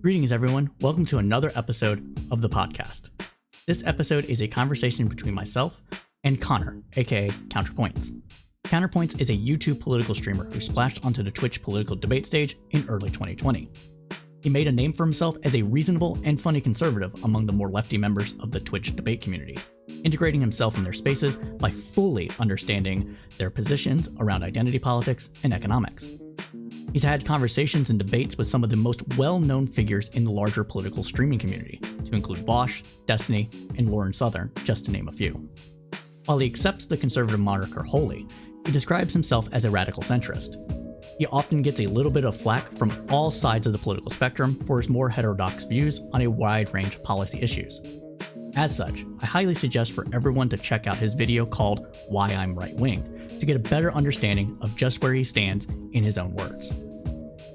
Greetings, everyone. Welcome to another episode of the podcast. This episode is a conversation between myself and Connor, aka Counterpoints. Counterpoints is a YouTube political streamer who splashed onto the Twitch political debate stage in early 2020. He made a name for himself as a reasonable and funny conservative among the more lefty members of the Twitch debate community, integrating himself in their spaces by fully understanding their positions around identity politics and economics. He's had conversations and debates with some of the most well-known figures in the larger political streaming community, to include Vosh, Destiny, and Lauren Southern, just to name a few. While he accepts the conservative moniker wholly, he describes himself as a radical centrist. He often gets a little bit of flack from all sides of the political spectrum for his more heterodox views on a wide range of policy issues. As such, I highly suggest for everyone to check out his video called Why I'm Right Wing to get a better understanding of just where he stands in his own words.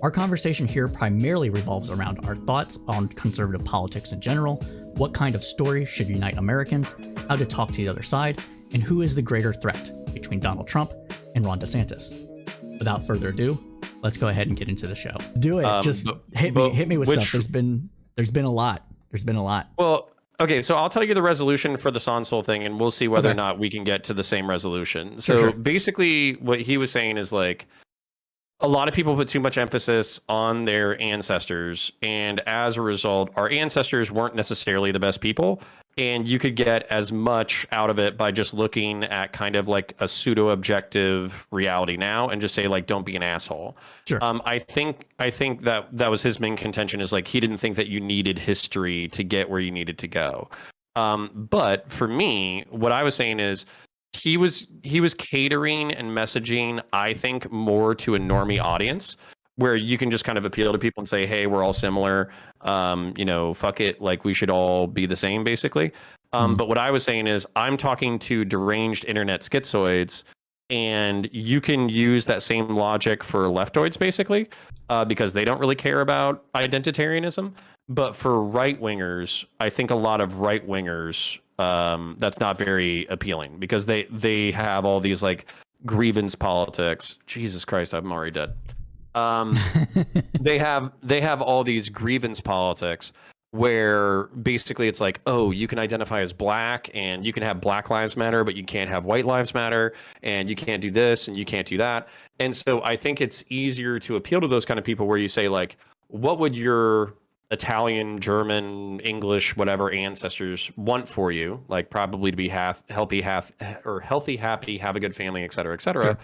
Our conversation here primarily revolves around our thoughts on conservative politics in general, what kind of story should unite Americans, how to talk to the other side, and who is the greater threat between Donald Trump and Ron DeSantis. Without further ado, let's go ahead and get into the show. Do it. Just hit me with stuff. There's been a lot. Well, okay, so I'll tell you the resolution for the Sonsol thing, and we'll see whether or not we can get to the same resolution. So Sure. Basically, what he was saying is like, a lot of people put too much emphasis on their ancestors, and as a result, our ancestors weren't necessarily the best people, and you could get as much out of it by just looking at kind of like a pseudo-objective reality now and just say like, don't be an asshole. Sure. I think that was his main contention, is like he didn't think that you needed history to get where you needed to go. But for me, what I was saying is, he was catering and messaging, I think, more to a normie audience, where you can just kind of appeal to people and say, hey, we're all similar, fuck it, like we should all be the same, basically. But what I was saying is, I'm talking to deranged internet schizoids, and you can use that same logic for leftoids, basically, because they don't really care about identitarianism. But for right-wingers, I think a lot of right-wingers, that's not very appealing, because they have all these like grievance politics. Jesus Christ, I'm already dead. They have all these grievance politics where basically it's like, oh, you can identify as black and you can have Black Lives Matter, but you can't have White Lives Matter, and you can't do this and you can't do that. And so I think it's easier to appeal to those kind of people, where you say like, what would your Italian, German, English, whatever ancestors want for you? Like, probably to be healthy, happy, have a good family, et cetera, et cetera.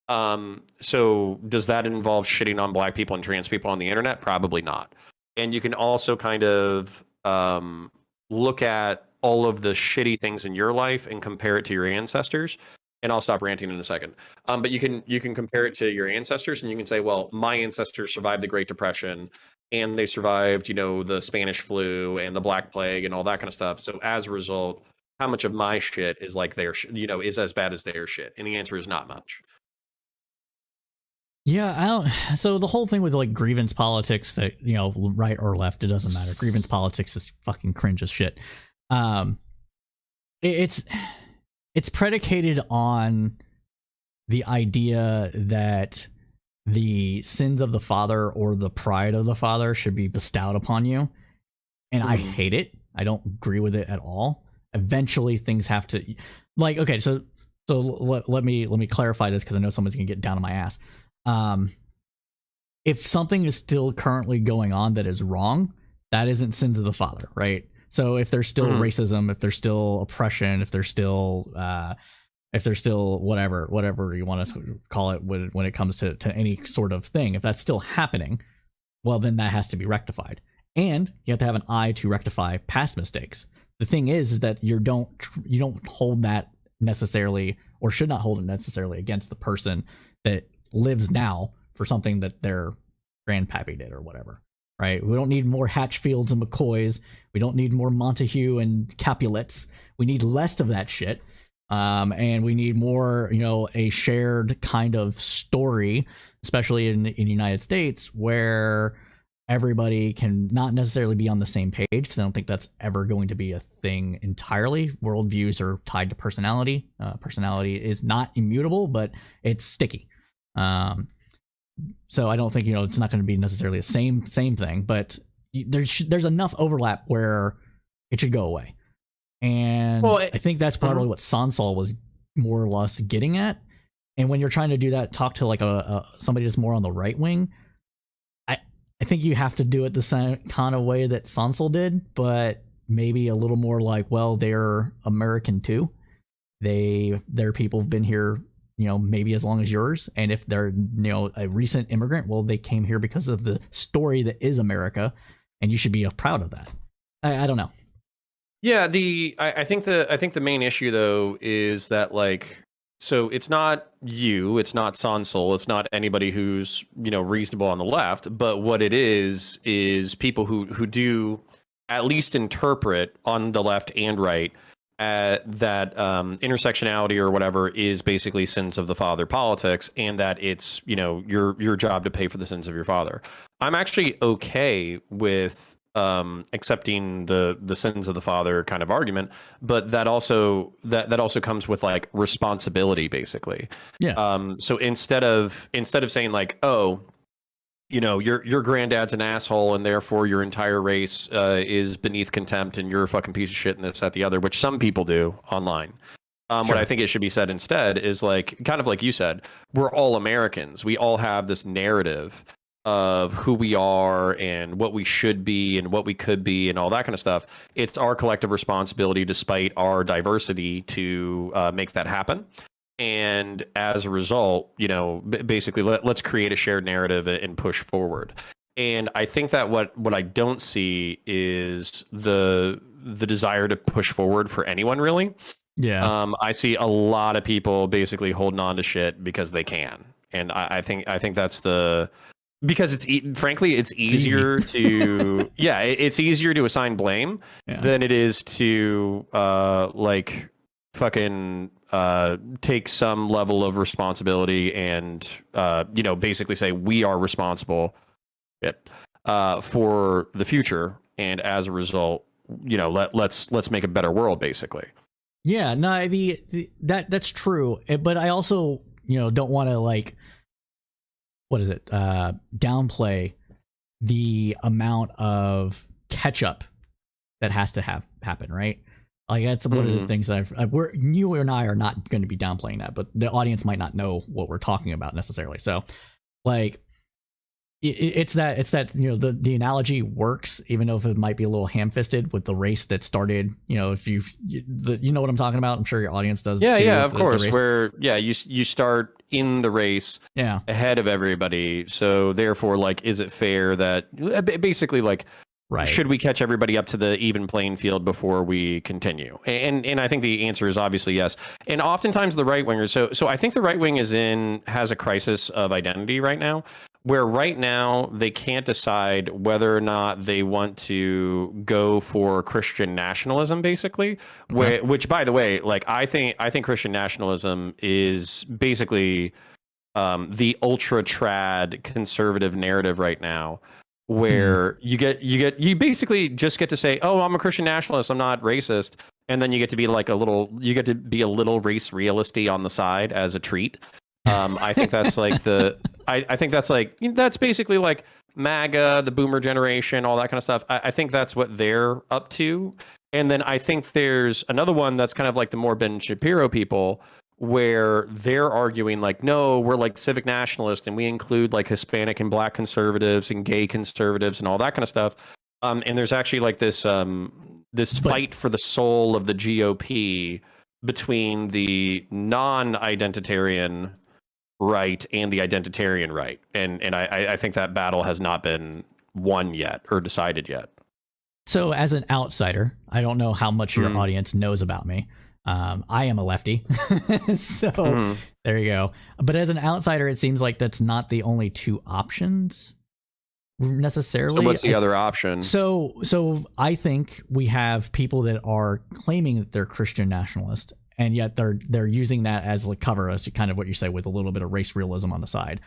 Sure. So does that involve shitting on black people and trans people on the internet? Probably not. And you can also kind of look at all of the shitty things in your life and compare it to your ancestors. And I'll stop ranting in a second. But you can compare it to your ancestors, and you can say, well, my ancestors survived the Great Depression, and they survived, the Spanish flu and the Black Plague and all that kind of stuff. So as a result, how much of my shit is like their is as bad as their shit? And the answer is not much. Yeah, so the whole thing with like grievance politics, that, right or left, it doesn't matter. Grievance politics is fucking cringe as shit. It's predicated on the idea that the sins of the father or the pride of the father should be bestowed upon you. And I hate it. I don't agree with it at all. Eventually things have to, like, okay, so let me clarify this, because I know someone's gonna get down on my ass. If something is still currently going on that is wrong, that isn't sins of the father, right? So if there's still racism, if there's still oppression, if there's still whatever you want to call it when it comes to any sort of thing, if that's still happening, well, then that has to be rectified. And you have to have an eye to rectify past mistakes. The thing is that you don't hold that necessarily, or should not hold it necessarily, against the person that lives now for something that their grandpappy did or whatever. Right? We don't need more Hatchfields and McCoys. We don't need more Montague and Capulets. We need less of that shit. And we need more, a shared kind of story, especially in the United States, where everybody can not necessarily be on the same page, because I don't think that's ever going to be a thing entirely. Worldviews are tied to personality. Personality is not immutable, but it's sticky. So I don't think, it's not going to be necessarily the same thing, but there's enough overlap where it should go away. And I think that's probably what Sansol was more or less getting at. And when you're trying to do that, talk to like somebody that's more on the right wing, I think you have to do it the same kind of way that Sansol did, but maybe a little more like, well, they're American too. Their people have been here, maybe as long as yours. And if they're, a recent immigrant, well, they came here because of the story that is America, and you should be proud of that. I don't know. Yeah, I think the main issue though is that like, so it's not you, it's not Sansol, it's not anybody who's reasonable on the left, but what it is people who do at least interpret on the left and right that intersectionality or whatever is basically sins of the father politics, and that it's your job to pay for the sins of your father. I'm actually okay with accepting the sins of the father kind of argument, but that also comes with like responsibility, basically. Yeah. So instead of saying like, oh, your granddad's an asshole and therefore your entire race is beneath contempt and you're a fucking piece of shit and this, that, the other, which some people do online. Sure. What I think it should be said instead is like, kind of like you said, we're all Americans. We all have this narrative of who we are and what we should be and what we could be and all that kind of stuff. It's our collective responsibility, despite our diversity, to make that happen. And as a result, basically let's create a shared narrative and push forward. And I think that what I don't see is the desire to push forward for anyone, really. Yeah. I see a lot of people basically holding on to shit because they can. And I think that's because frankly, it's easier to it's easier to assign blame than it is to like fucking take some level of responsibility and basically say we are responsible for the future, and as a result, let's make a better world, basically. Yeah, no, that's true, but I also don't want to like, what is it, downplay the amount of catch up that has to happen, right? Like that's one of the things that you and I are not going to be downplaying that, but the audience might not know what we're talking about necessarily. So like it's that the analogy works, even though if it might be a little ham-fisted with the race that started, if you know what I'm talking about. I'm sure your audience does. Yeah, of course. Where you start in the race ahead of everybody. So therefore, like, is it fair that basically like, right, should we catch everybody up to the even playing field before we continue? And I think the answer is obviously yes. And oftentimes the right wingers. So I think the right wing has a crisis of identity right now, where right now they can't decide whether or not they want to go for Christian nationalism, basically. Okay. Which, by the way, like I think Christian nationalism is basically the ultra trad conservative narrative right now, where you basically just get to say, oh, I'm a Christian nationalist, I'm not racist, and then you get to be like a little race realisty on the side as a treat. I think that's like that's basically like MAGA, the boomer generation, all that kind of stuff. I think that's what they're up to. And then I think there's another one that's kind of like the more Ben Shapiro people, where they're arguing like, no, we're like civic nationalists and we include like Hispanic and Black conservatives and gay conservatives and all that kind of stuff. And there's actually like this fight for the soul of the GOP between the non-identitarian right and the identitarian right. And I think that battle has not been won yet or decided yet. So as an outsider, I don't know how much your audience knows about me. I am a lefty. So there you go. But as an outsider, it seems like that's not the only two options necessarily. So what's the other option? So I think we have people that are claiming that they're Christian nationalist, and yet they're using that as a cover, as kind of what you say, with a little bit of race realism on the side.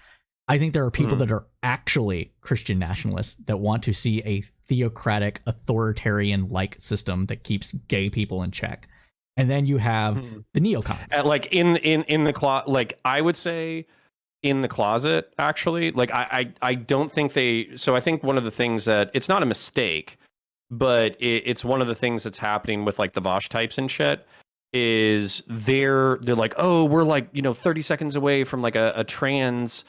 I think there are people that are actually Christian nationalists that want to see a theocratic, authoritarian-like system that keeps gay people in check. And then you have the neocons. Like in the like I would say in the closet, actually. Like I don't think they, so I think one of the things that, it's not a mistake, but it's one of the things that's happening with like the Vosh types and shit, is they're like, oh, we're like, 30 seconds away from like a trans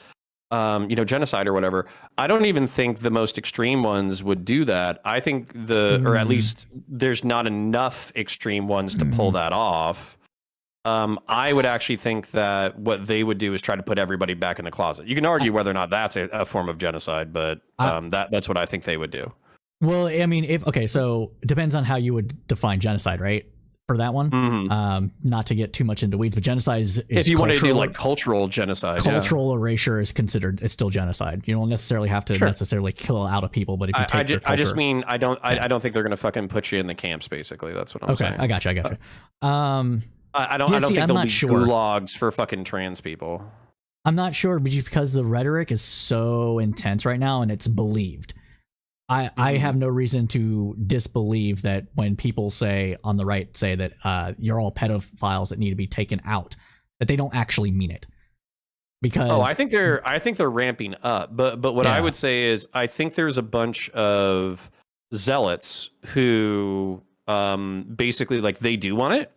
genocide or whatever. I don't even think the most extreme ones would do that. I think or at least there's not enough extreme ones to pull that off. I would actually think that what they would do is try to put everybody back in the closet. You can argue whether or not that's a form of genocide, but that's what I think they would do. Well, I mean, so it depends on how you would define genocide, right? For that one, not to get too much into weeds, but genocide is if you want to do like cultural genocide, cultural erasure is considered, it's still genocide. You don't necessarily have to necessarily kill out of people, but if you take their culture, I just mean I don't think they're gonna fucking put you in the camps. Basically, that's what I'm saying. I got you. I don't think there'll be gulags for fucking trans people. I'm not sure, but because the rhetoric is so intense right now and it's believed. I have no reason to disbelieve that when people say on the right say that you're all pedophiles that need to be taken out, that they don't actually mean it. Because I think they're ramping up. But what I would say is I think there's a bunch of zealots who basically like they do want it,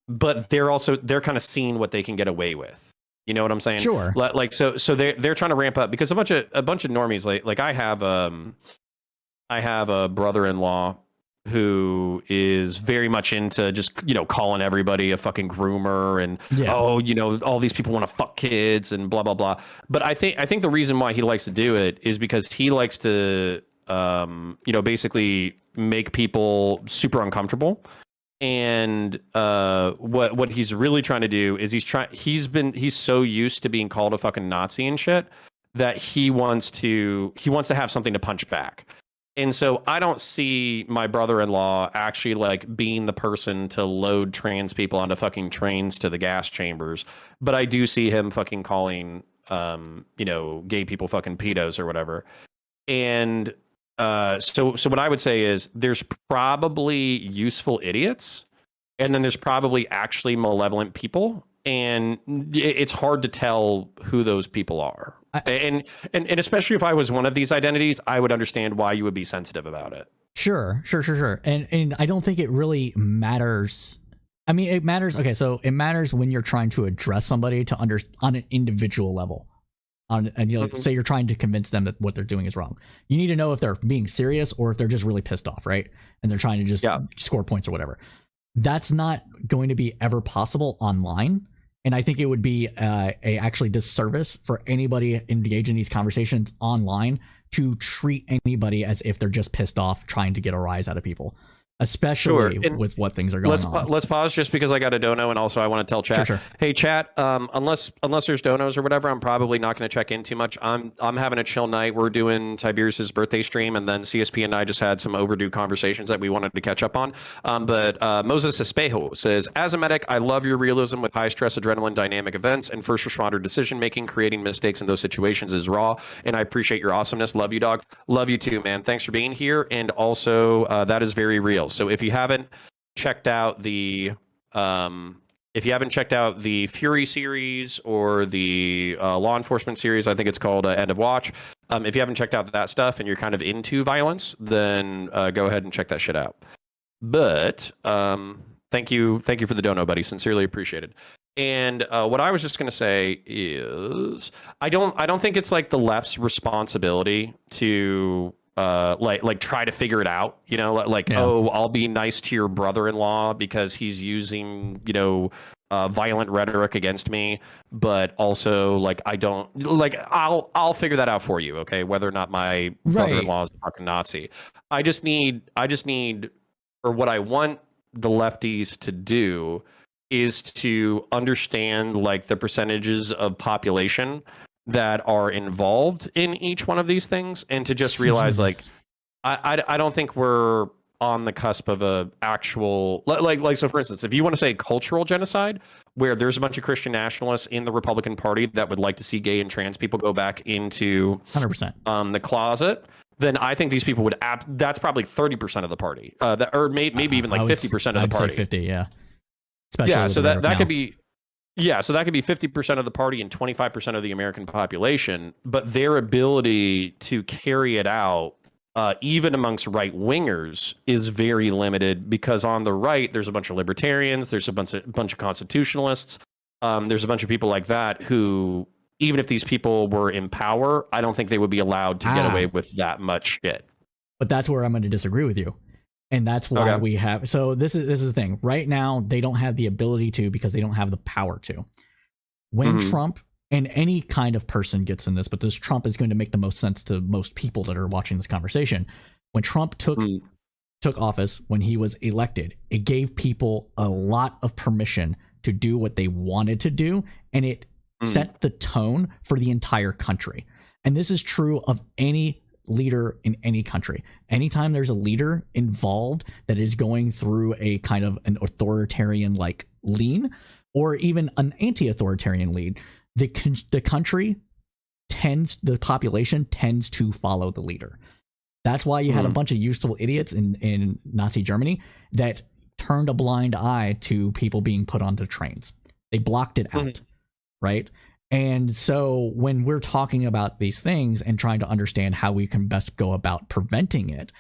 but they're kind of seeing what they can get away with. You know what I'm saying? Sure. Like so they're trying to ramp up because a bunch of normies like I have a brother-in-law who is very much into just, calling everybody a fucking groomer and, all these people want to fuck kids and blah, blah, blah. But I think the reason why he likes to do it is because he likes to, basically make people super uncomfortable. And what he's really trying to do is he's so used to being called a fucking Nazi and shit that he wants to have something to punch back. And so I don't see my brother-in-law actually like being the person to load trans people onto fucking trains to the gas chambers. But I do see him fucking calling, gay people fucking pedos or whatever. And so what I would say is there's probably useful idiots, and then there's probably actually malevolent people. And it's hard to tell who those people are. And especially if I was one of these identities, I would understand why you would be sensitive about it. Sure. And I don't think it really matters. I mean, it matters. Okay, so it matters when you're trying to address somebody on an individual level. Say you're trying to convince them that what they're doing is wrong. You need to know if they're being serious or if they're just really pissed off, right? And they're trying to just score points or whatever. That's not going to be ever possible online. And I think it would be a actually disservice for anybody engaged in these conversations online to treat anybody as if they're just pissed off trying to get a rise out of people, especially with what things are going on. Let's pause just because I got a dono, and also I want to tell chat. Sure. Hey chat, unless there's donos or whatever, I'm probably not going to check in too much. I'm having a chill night. We're doing Tiberius's birthday stream, and then CSP and I just had some overdue conversations that we wanted to catch up on. But Moses Espejo says, as a medic, I love your realism with high stress adrenaline dynamic events and first responder decision making. Creating mistakes in those situations is raw, and I appreciate your awesomeness. Love you, dog. Love you too, man. Thanks for being here, and also that is very real. So if you haven't checked out the Fury series or the law enforcement series, I think it's called End of Watch. If you haven't checked out that stuff and you're kind of into violence, then go ahead and check that shit out. But thank you for the dono, buddy. Sincerely appreciated. And what I was just going to say is I don't think it's like the left's responsibility to like try to figure it out, oh, I'll be nice to your brother-in-law because he's using, violent rhetoric against me, but also like I'll figure that out for you, okay, whether or not my brother-in-law is a fucking Nazi. I just need, or what I want the lefties to do is to understand like the percentages of population that are involved in each one of these things, and to just realize like I don't think we're on the cusp of a actual like so for instance, if you want to say cultural genocide where there's a bunch of Christian nationalists in the Republican Party that would like to see gay and trans people go back into 100% the closet, then I think these people would that's probably 30% of the party, or maybe even like 50% of the party. I'd say 50, yeah. Especially so that could be Yeah, so that could be 50% of the party and 25% of the American population, but their ability to carry it out, even amongst right wingers, is very limited because on the right, there's a bunch of libertarians, there's a bunch of constitutionalists, there's a bunch of people like that who, even if these people were in power, I don't think they would be allowed to get away with that much shit. But that's where I'm going to disagree with you. And that's why we have. So this is the thing. Right now, they don't have the ability to because they don't have the power to. When Trump and any kind of person gets in this, but this Trump is going to make the most sense to most people that are watching this conversation. When Trump took office, when he was elected, it gave people a lot of permission to do what they wanted to do, and it set the tone for the entire country. And this is true of any leader in any country. Anytime there's a leader involved that is going through a kind of an authoritarian like lean or even an anti-authoritarian lead, the country the population tends to follow the leader. That's why you had a bunch of useful idiots in Nazi Germany that turned a blind eye to people being put onto trains. They blocked it out, right? And so when we're talking about these things and trying to understand how we can best go about preventing it,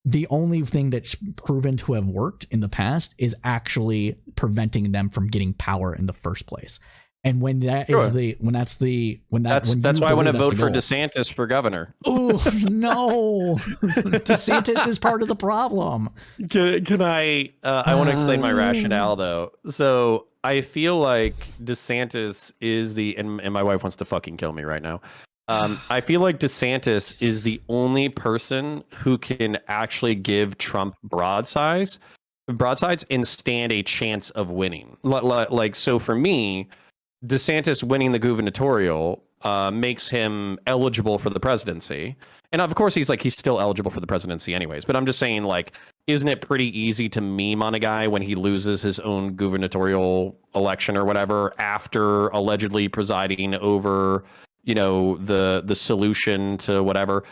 the only thing that's proven to have worked in the past is actually preventing them from getting power in the first place. And when that's why I want to vote for DeSantis for governor. Oh no, DeSantis is part of the problem. Can I want to explain my rationale though. So I feel like DeSantis is and my wife wants to fucking kill me right now. I feel like DeSantis is the only person who can actually give Trump broadsides and stand a chance of winning. Like, so for me, DeSantis winning the gubernatorial makes him eligible for the presidency. And of course, he's still eligible for the presidency anyways. But I'm just saying, like, isn't it pretty easy to meme on a guy when he loses his own gubernatorial election or whatever after allegedly presiding over, you know, the solution to whatever?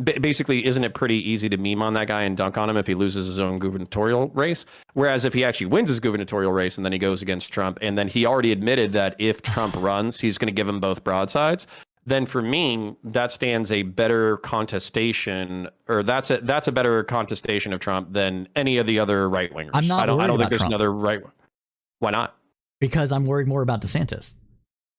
Basically, isn't it pretty easy to meme on that guy and dunk on him if he loses his own gubernatorial race? Whereas if he actually wins his gubernatorial race and then he goes against Trump, and then he already admitted that if Trump runs, he's going to give him both broadsides, then for me, that stands a better contestation, or that's a better contestation of Trump than any of the other right wingers. I don't think there's another right. Why not? Because I'm worried more about DeSantis.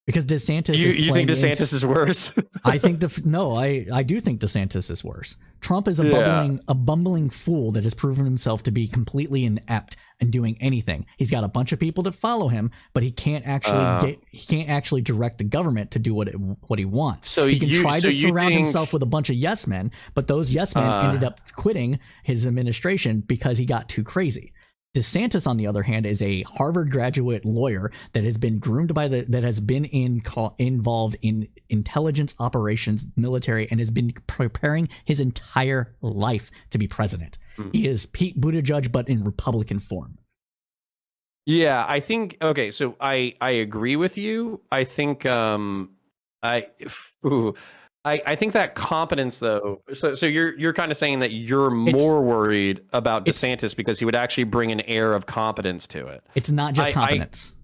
Because DeSantis you think DeSantis is worse? I think I do think DeSantis is worse. Trump is a bumbling fool that has proven himself to be completely inept in doing anything. He's got a bunch of people that follow him, but he can't actually direct the government to do what he wants. So he can try to surround himself with a bunch of yes men, but those yes men ended up quitting his administration because he got too crazy. DeSantis, on the other hand, is a Harvard graduate lawyer that has been groomed that has been involved in intelligence operations, military, and has been preparing his entire life to be president. He is Pete Buttigieg, but in Republican form. Yeah, I think. Okay, so I agree with you. I think I think that competence, though. So you're kind of saying that you're more worried about DeSantis because he would actually bring an air of competence to it. It's not just competence.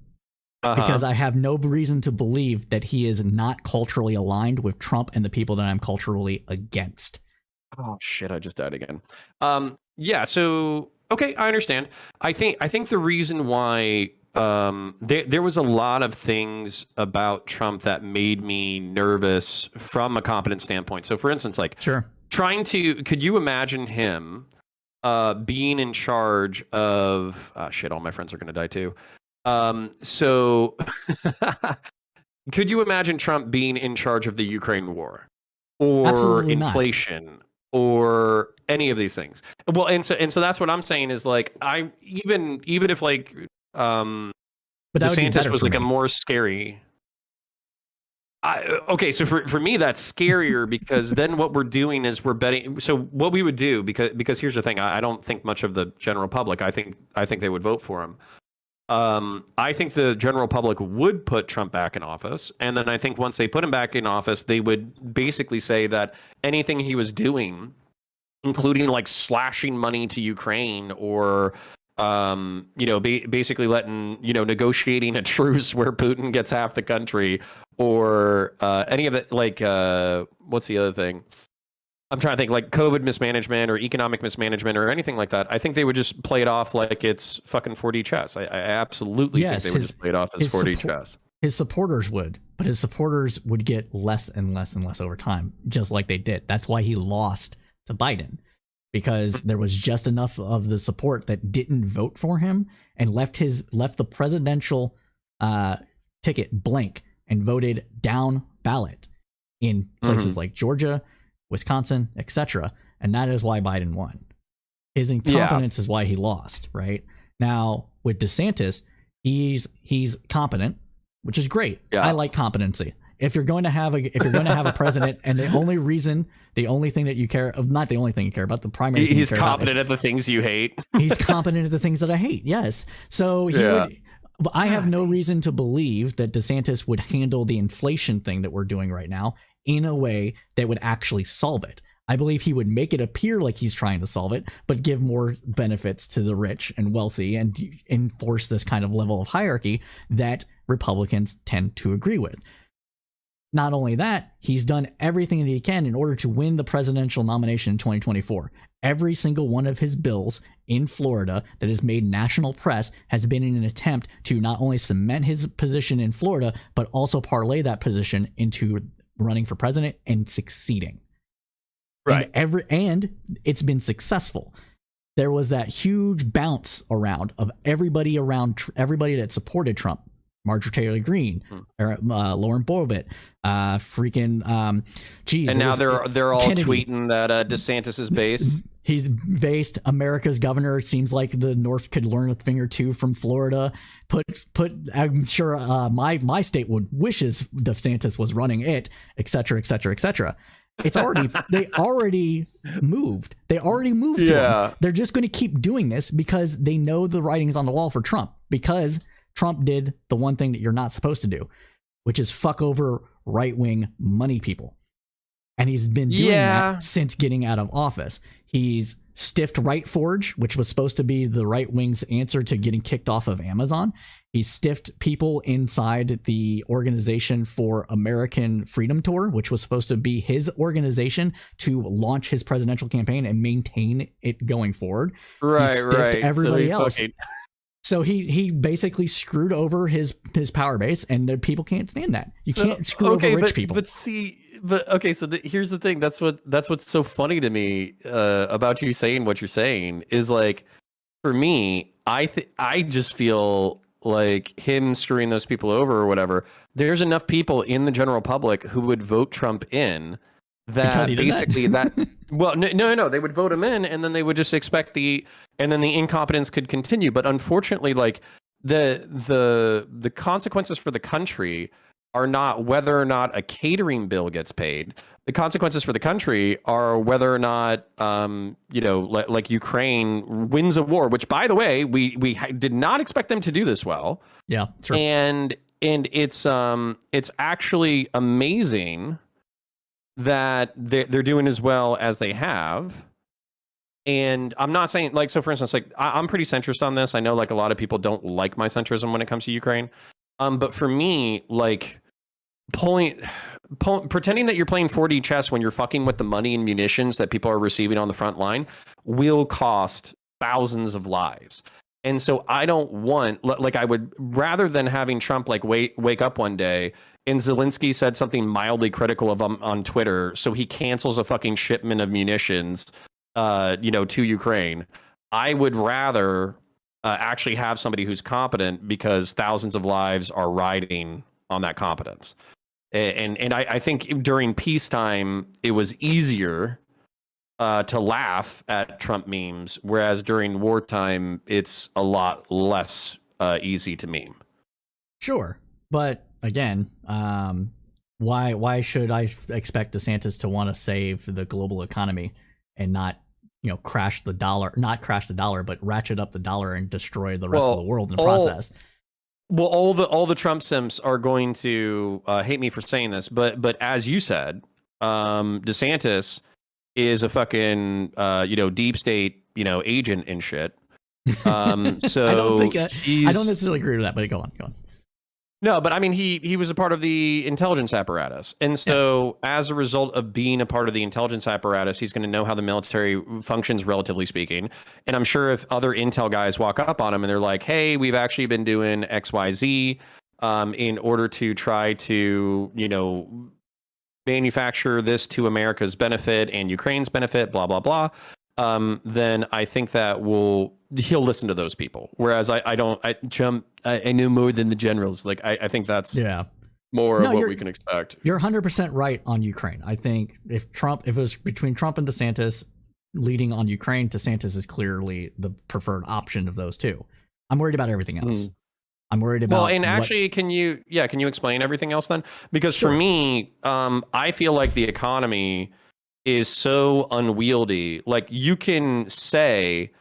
Because I have no reason to believe that he is not culturally aligned with Trump and the people that I'm culturally against. Oh shit! I just died again. Yeah. So okay, I understand. I think the reason why. There was a lot of things about Trump that made me nervous from a competence standpoint. So, for instance, like could you imagine him being in charge of? Shit, all my friends are going to die too. So, could you imagine Trump being in charge of the Ukraine war, or Absolutely inflation, not. or any of these things? Well, and so that's what I'm saying is like even if like. But DeSantis was like a more scary. Okay, so for me that's scarier because then what we're doing is we're betting. So what we would do because here's the thing, I don't think much of the general public. I think they would vote for him. I think the general public would put Trump back in office, and then I think once they put him back in office, they would basically say that anything he was doing, including like slashing money to Ukraine or basically letting, negotiating a truce where Putin gets half the country, or any of it, like, what's the other thing? I'm trying to think, like COVID mismanagement or economic mismanagement or anything like that. I think they would just play it off like it's fucking 4D chess. I absolutely think they would just play it off as 4D chess. His supporters would, but his supporters would get less and less and less over time, just like they did. That's why he lost to Biden, because there was just enough of the support that didn't vote for him and left the presidential ticket blank and voted down ballot in places like Georgia, Wisconsin, etc. And that is why Biden won. His incompetence is why he lost. Right now with DeSantis, he's competent, which is great. I like competency. If you're going to have a president, and the only thing that you care of, not the only thing you care about, the primary thing he's competent at the things you hate. He's competent at the things that I hate. Yes. So I have no reason to believe that DeSantis would handle the inflation thing that we're doing right now in a way that would actually solve it. I believe he would make it appear like he's trying to solve it, but give more benefits to the rich and wealthy and enforce this kind of level of hierarchy that Republicans tend to agree with. Not only that, he's done everything that he can in order to win the presidential nomination in 2024. Every single one of his bills in Florida that has made national press has been in an attempt to not only cement his position in Florida, but also parlay that position into running for president and succeeding. Right. And it's been successful. There was that huge bounce around of everybody that supported Trump. Marjorie Taylor Greene, Lauren Boebert, and now they're all Kennedy. Tweeting that DeSantis is based. He's based. America's governor. Seems like the North could learn a thing or two from Florida. I'm sure my state would wishes DeSantis was running it, et cetera, et cetera, et cetera. It's already they already moved. They already moved to him. They're just going to keep doing this because they know the writing's on the wall for Trump, because Trump did the one thing that you're not supposed to do, which is fuck over right-wing money people. And he's been doing that since getting out of office. He's stiffed RightForge, which was supposed to be the right wing's answer to getting kicked off of Amazon. He stiffed people inside the Organization for American Freedom Tour, which was supposed to be his organization to launch his presidential campaign and maintain it going forward. He stiffed everybody else. So he basically screwed over his power base, and the people can't stand that. You can't screw over rich people. So here's the thing. That's what's so funny to me about you saying what you're saying is, like, for me, I just feel like him screwing those people over or whatever. There's enough people in the general public who would vote Trump in that basically that well no they would vote him in, and then they would just expect and then the incompetence could continue. But unfortunately, like, the consequences for the country are not whether or not a catering bill gets paid. The consequences for the country are whether or not like Ukraine wins a war, which, by the way, we did not expect them to do this well. Yeah, sure. And it's actually amazing that they're doing as well as they have. And I'm not saying, like, so for instance, like, I'm pretty centrist on this. I know, like, a lot of people don't like my centrism when it comes to Ukraine. But for me, like, pretending that you're playing 4D chess when you're fucking with the money and munitions that people are receiving on the front line will cost thousands of lives. And so I don't want, like, I would rather than having Trump, like, wake up one day and Zelensky said something mildly critical of him on Twitter, so he cancels a fucking shipment of munitions, to Ukraine. I would rather actually have somebody who's competent, because thousands of lives are riding on that competence. And I think during peacetime, it was easier to laugh at Trump memes, whereas during wartime, it's a lot less easy to meme. Sure. But again, why should I expect DeSantis to want to save the global economy and not, crash the dollar, but ratchet up the dollar and destroy the rest of the world in the process? Well, all the Trump simps are going to hate me for saying this, but as you said, DeSantis is a fucking deep state agent and shit. So I don't think I don't necessarily agree with that, but go on. No, but I mean, he was a part of the intelligence apparatus. And so as a result of being a part of the intelligence apparatus, he's going to know how the military functions, relatively speaking. And I'm sure if other intel guys walk up on him and they're like, hey, we've actually been doing XYZ in order to try to, manufacture this to America's benefit and Ukraine's benefit, blah, blah, blah. Then I think that he'll listen to those people. Whereas I know more than the generals. Like I think that's more of what we can expect. You're 100% right on Ukraine. I think if it was between Trump and DeSantis leading on Ukraine, DeSantis is clearly the preferred option of those two. I'm worried about everything else. I'm worried about. Well, and actually, can you explain everything else then? Because for me, I feel like the economy is so unwieldy. Like, you can say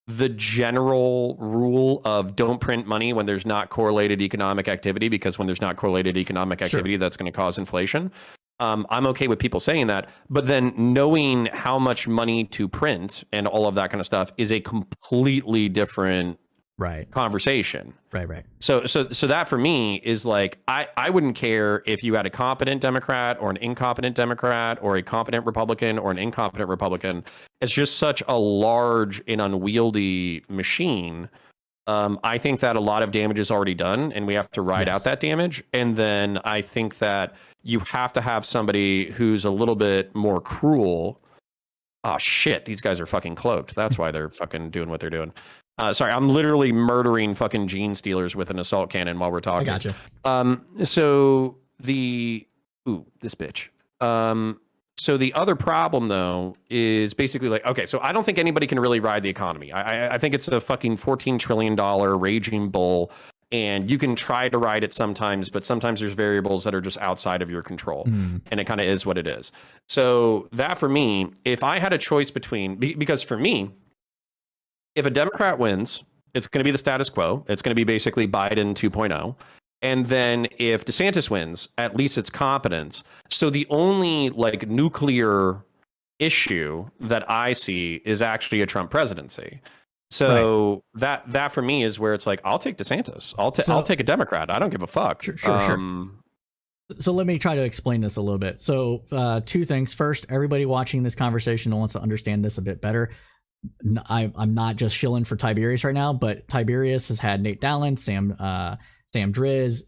the general rule of don't print money when there's not correlated economic activity, because when there's not correlated economic activity, that's going to cause inflation. I'm okay with people saying that, but then knowing how much money to print and all of that kind of stuff is a completely different conversation. Right. So that for me is like, I wouldn't care if you had a competent Democrat or an incompetent Democrat or a competent Republican or an incompetent Republican. It's just such a large and unwieldy machine. I think that a lot of damage is already done and we have to ride out that damage. And then I think that you have to have somebody who's a little bit more cruel. Oh shit, these guys are fucking cloaked. That's why they're fucking doing what they're doing. Sorry, I'm literally murdering fucking gene stealers with an assault cannon while we're talking. I gotcha. So this bitch. So the other problem though is basically like, okay, so I don't think anybody can really ride the economy. I think it's a fucking $14 trillion raging bull, and you can try to ride it sometimes, but sometimes there's variables that are just outside of your control, and it kind of is what it is. So that for me, if I had a choice between, because for me, if a Democrat wins, it's going to be the status quo. It's going to be basically Biden 2.0. And then if DeSantis wins, at least it's competence. So the only like nuclear issue that I see is actually a Trump presidency. So that for me is where it's like, I'll take DeSantis. I'll take a Democrat. I don't give a fuck. Sure. So let me try to explain this a little bit. So two things. First, everybody watching this conversation wants to understand this a bit better. I'm not just shilling for Tiberius right now, but Tiberius has had Nate Dallin, Sam Driz,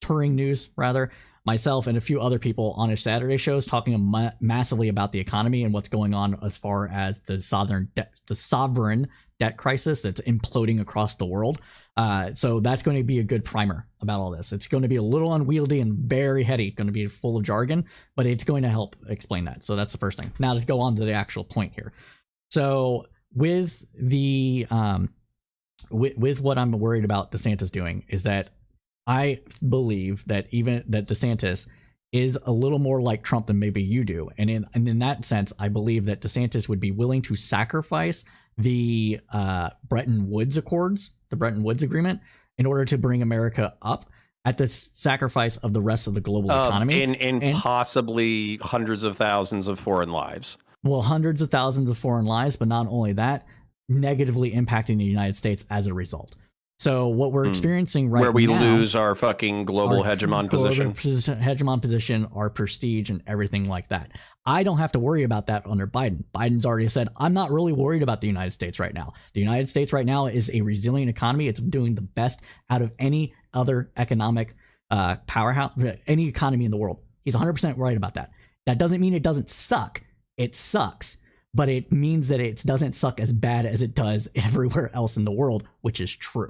Turing News, rather, myself, and a few other people on his Saturday shows talking massively about the economy and what's going on as far as the sovereign debt crisis that's imploding across the world. So that's going to be a good primer about all this. It's going to be a little unwieldy and very heady, going to be full of jargon, but it's going to help explain that. So that's the first thing. Now to go on to the actual point here. So with the with what I'm worried about DeSantis doing is that I believe that DeSantis is a little more like Trump than maybe you do. And in that sense, I believe that DeSantis would be willing to sacrifice the Bretton Woods Accords, the Bretton Woods Agreement, in order to bring America up at the sacrifice of the rest of the global economy. And possibly hundreds of thousands of foreign lives. Well, hundreds of thousands of foreign lives, but not only that, negatively impacting the United States as a result. So what we're experiencing right now, where we lose our fucking global hegemon position, our prestige, and everything like that. I don't have to worry about that under Biden. Biden's already said, I'm not really worried about the United States right now. The United States right now is a resilient economy. It's doing the best out of any other economic powerhouse, any economy in the world. He's 100% right about that. That doesn't mean it doesn't suck. It sucks, but it means that it doesn't suck as bad as it does everywhere else in the world, which is true.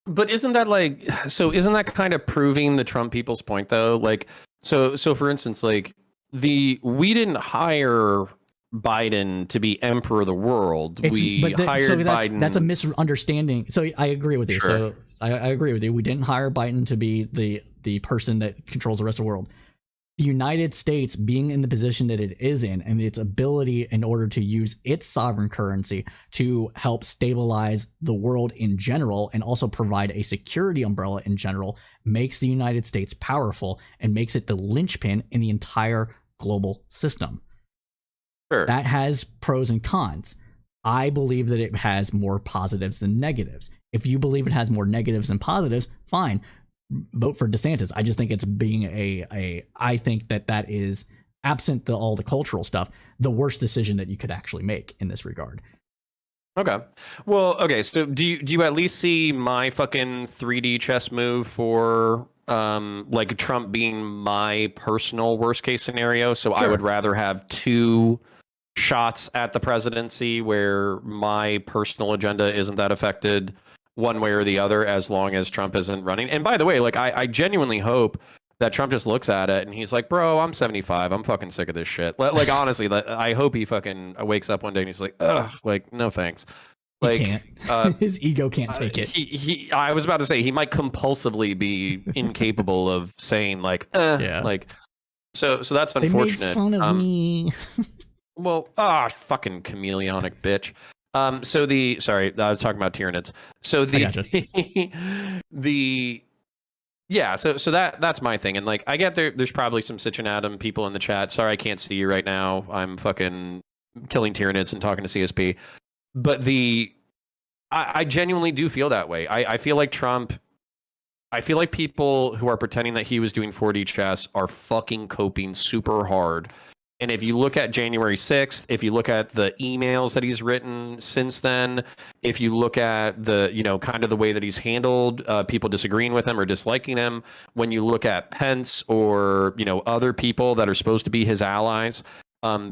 But isn't that kind of proving the Trump people's point though? Like, so for instance, like we didn't hire Biden to be emperor of the world. Biden. That's a misunderstanding. So I agree with you. Sure. So I agree with you. We didn't hire Biden to be the person that controls the rest of the world. The United States being in the position that it is in, and its ability in order to use its sovereign currency to help stabilize the world in general and also provide a security umbrella in general, makes the United States powerful and makes it the linchpin in the entire global system. Sure. That has pros and cons. I believe that it has more positives than negatives. If you believe it has more negatives than positives, fine, vote for DeSantis. I just think it's being I think that is, absent all the cultural stuff, the worst decision that you could actually make in this regard. Okay. Well, okay. So do you at least see my fucking 3D chess move for like Trump being my personal worst case scenario? So Sure. I would rather have 2 shots at the presidency where my personal agenda isn't that affected one way or the other, as long as Trump isn't running. And by the way, like I genuinely hope that Trump just looks at it and he's like, bro, I'm 75. I'm fucking sick of this shit. Like, honestly, I hope he fucking wakes up one day and he's like, ugh, like, no thanks. Like, he can't. His ego can't take it. I was about to say he might compulsively be incapable of saying like, Yeah. like, so that's unfortunate. They made fun of me. Well, fucking chameleonic bitch. Sorry, I was talking about Tyranids. So yeah, so that's my thing. And like, I get there's probably some Sitchin Adam people in the chat. Sorry, I can't see you right now. I'm fucking killing Tyranids and talking to CSP. But I genuinely do feel that way. I feel like Trump, I feel like people who are pretending that he was doing 4D chess are fucking coping super hard. And if you look at January 6th, if you look at the emails that he's written since then, if you look at the, kind of the way that he's handled people disagreeing with him or disliking him, when you look at Pence or, other people that are supposed to be his allies,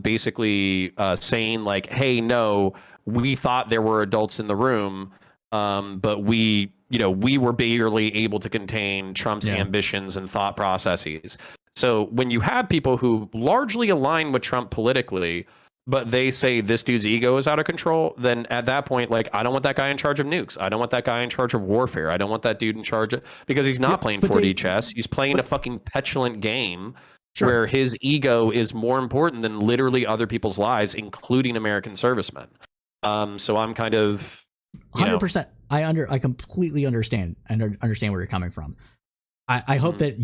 basically saying like, hey, no, we thought there were adults in the room, but we were barely able to contain Trump's ambitions and thought processes. So when you have people who largely align with Trump politically, but they say this dude's ego is out of control, then at that point, like, I don't want that guy in charge of nukes. I don't want that guy in charge of warfare. I don't want that dude in charge of, because he's not playing 4D chess. He's playing a fucking petulant game where his ego is more important than literally other people's lives, including American servicemen. So I'm kind of 100%. I completely understand and understand where you're coming from. I hope that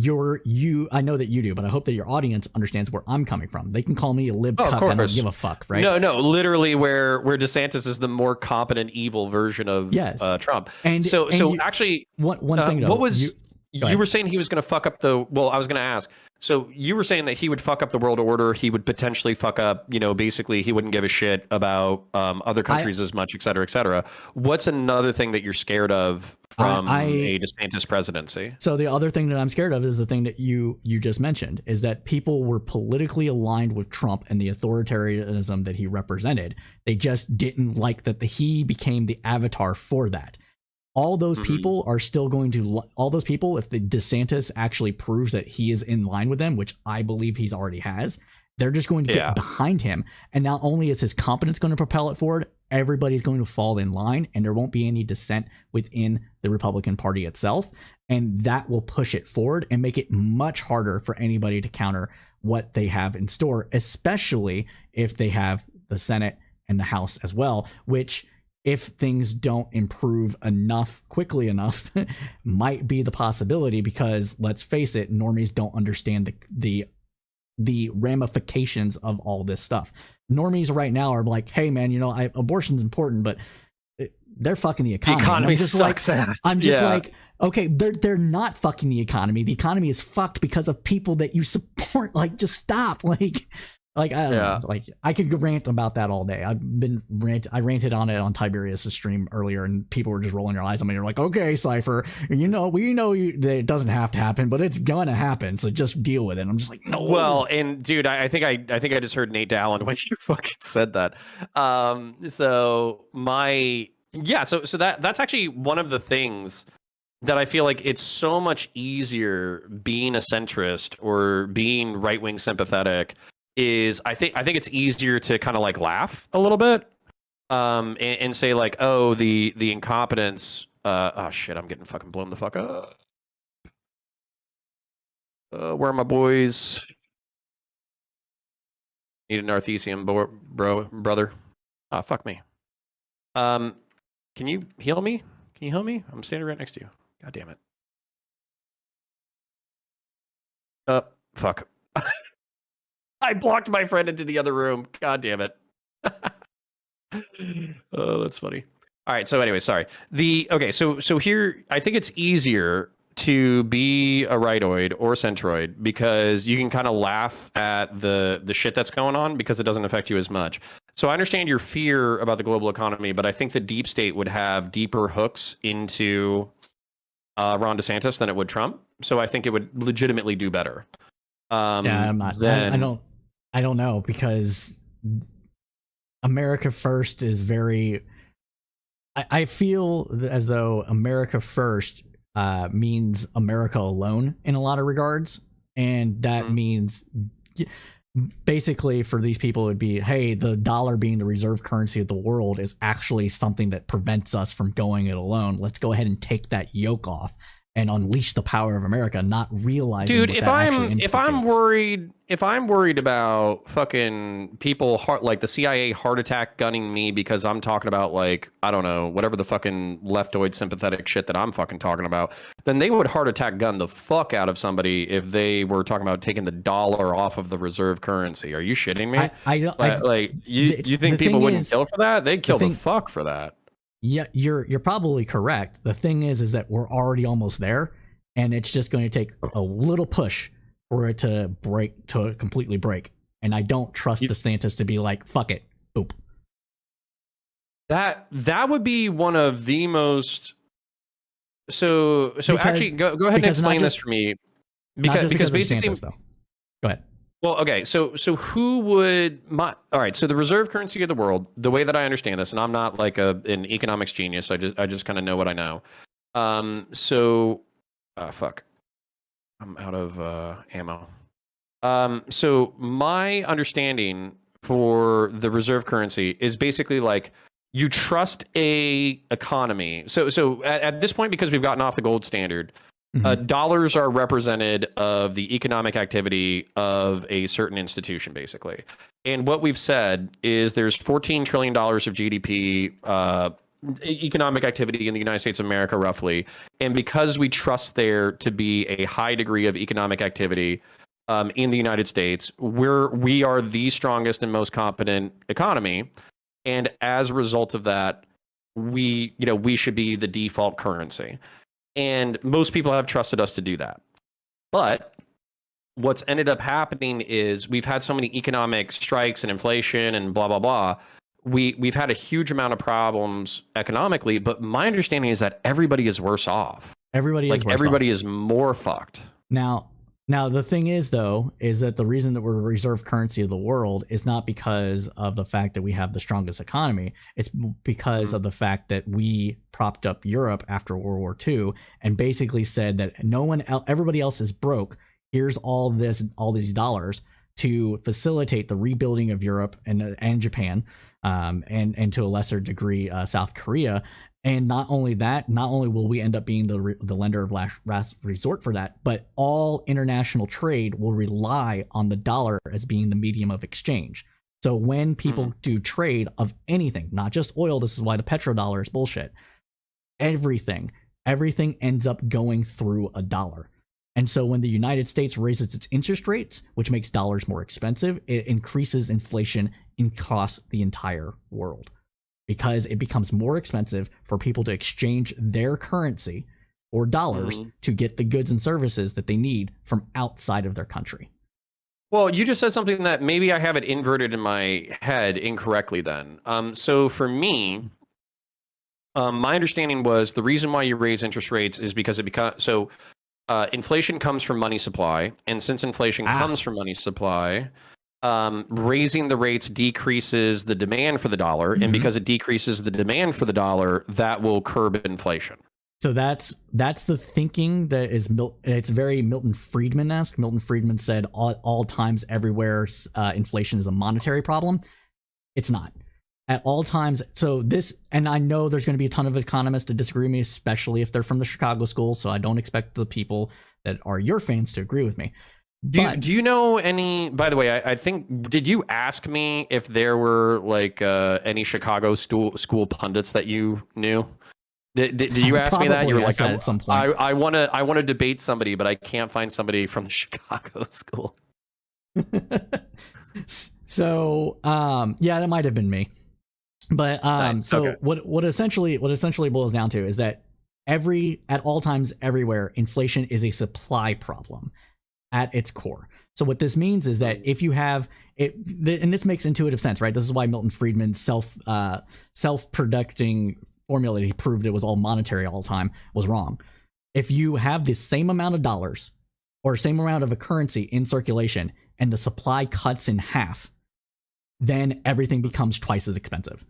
I know that you do, but I hope that your audience understands where I'm coming from. They can call me a lib cuck. I don't give a fuck, right? No, literally where DeSantis is the more competent, evil version of Trump. And actually, one thing though, what was you were saying he was going to fuck up I was going to ask. So you were saying that he would fuck up the world order. He would potentially fuck up, basically he wouldn't give a shit about other countries as much, et cetera, et cetera. What's another thing that you're scared of from a DeSantis presidency? So the other thing that I'm scared of is the thing that you just mentioned, is that people were politically aligned with Trump and the authoritarianism that he represented. They just didn't like that he became the avatar for that. All those people are still going to, if the DeSantis actually proves that he is in line with them, which I believe he's already has, they're just going to get behind him. And not only is his competence going to propel it forward, everybody's going to fall in line and there won't be any dissent within the Republican Party itself. And that will push it forward and make it much harder for anybody to counter what they have in store, especially if they have the Senate and the House as well, which, if things don't improve quickly enough, might be the possibility, because let's face it, normies don't understand the ramifications of all this stuff. Normies right now are like, hey man, abortion's important, but they're fucking the economy. The economy sucks ass. I'm just like, okay, they're not fucking the economy. The economy is fucked because of people that you support. Like, just stop. Like, I don't know. Like, I could rant about that all day. I ranted on it on Tiberius' stream earlier, and people were just rolling their eyes at me. They're like, okay, Cypher, we know that it doesn't have to happen, but it's gonna happen, so just deal with it. I'm just like, no. Well, and dude, I think I just heard Nate Dallin when you fucking said that. So that's actually one of the things that I feel like it's so much easier being a centrist or being right-wing sympathetic. Is I think it's easier to kind of like laugh a little bit, and say like, oh, the incompetence. Oh shit, I'm getting fucking blown the fuck up. Where are my boys? Need an Arthesium, brother. Fuck me. Can you heal me? Can you heal me? I'm standing right next to you. God damn it. Fuck. I blocked my friend into the other room. God damn it. Oh, that's funny. All right. So anyway, sorry. So here, I think it's easier to be a rightoid or centroid because you can kind of laugh at the shit that's going on because it doesn't affect you as much. So I understand your fear about the global economy, but I think the deep state would have deeper hooks into Ron DeSantis than it would Trump. So I think it would legitimately do better. Yeah, I'm not. I don't know, because America First is very. I feel as though America First means America alone in a lot of regards, and that means basically for these people it would be, hey, the dollar being the reserve currency of the world is actually something that prevents us from going it alone. Let's go ahead and take that yoke off and unleash the power of America, not realizing. Dude, if I'm worried about fucking people like the CIA heart attack gunning me because I'm talking about, like, I don't know, whatever the fucking leftoid sympathetic shit that I'm fucking talking about, then they would heart attack gun the fuck out of somebody if they were talking about taking the dollar off of the reserve currency. Are you shitting me? I don't like you think people wouldn't kill for that? They'd kill the fuck for that. Yeah, you're probably correct. The thing is that we're already almost there, and it's just going to take a little push for it to completely break. And I don't trust DeSantis to be like, fuck it, boop. That would be one of the most. So actually, go ahead and explain this for me. Because basically, DeSantis, though. Go ahead. Well, okay, so who would all right? So the reserve currency of the world, the way that I understand this, and I'm not like an economics genius. I just kind of know what I know. Fuck, I'm out of ammo. So my understanding for the reserve currency is basically like you trust a economy. So at this point, because we've gotten off the gold standard. Dollars are represented of the economic activity of a certain institution, basically. And what we've said is there's $14 trillion of GDP, economic activity in the United States of America, roughly. And because we trust there to be a high degree of economic activity in the United States, we are the strongest and most competent economy. And as a result of that, we should be the default currency. And most people have trusted us to do that. But what's ended up happening is we've had so many economic strikes and inflation and blah, blah, blah. We've had a huge amount of problems economically, but my understanding is that everybody is worse off. Everybody is more fucked. Now, the thing is, though, is that the reason that we're the reserve currency of the world is not because of the fact that we have the strongest economy. It's because of the fact that we propped up Europe after World War II and basically said that everybody else is broke. Here's all these dollars to facilitate the rebuilding of Europe and Japan, and to a lesser degree South Korea. And not only will we end up being the lender of last resort for that, but all international trade will rely on the dollar as being the medium of exchange. So when people do trade of anything, not just oil, this is why the petrodollar is bullshit. Everything ends up going through a dollar. And so when the United States raises its interest rates, which makes dollars more expensive, it increases inflation across the entire world. Because it becomes more expensive for people to exchange their currency or dollars to get the goods and services that they need from outside of their country. Well, you just said something that maybe I have it inverted in my head incorrectly then. So for me, my understanding was the reason why you raise interest rates is because inflation comes from money supply. And since inflation comes from money supply, raising the rates decreases the demand for the dollar, and because it decreases the demand for the dollar, that will curb inflation. So that's the thinking that is it's very Milton Friedman-esque. Milton Friedman said all times everywhere inflation is a monetary problem. It's not. At all times. So this, and I know there's going to be a ton of economists to disagree with me, especially if they're from the Chicago school. So I don't expect the people that are your fans to agree with me. Do you know any, by the way, I think, did you ask me if there were like any Chicago school pundits that you knew? Did you ask me that? You were like, at some point. I want to debate somebody, but I can't find somebody from the Chicago school. So, yeah, that might have been me. But Nice. so Okay. what essentially boils down to is that at all times everywhere, inflation is a supply problem at its core. So what this means is that if you have it, and this makes intuitive sense, right? This is why Milton Friedman's self-producing formula that he proved it was all monetary all the time was wrong. If you have the same amount of dollars or same amount of a currency in circulation and the supply cuts in half, then everything becomes twice as expensive.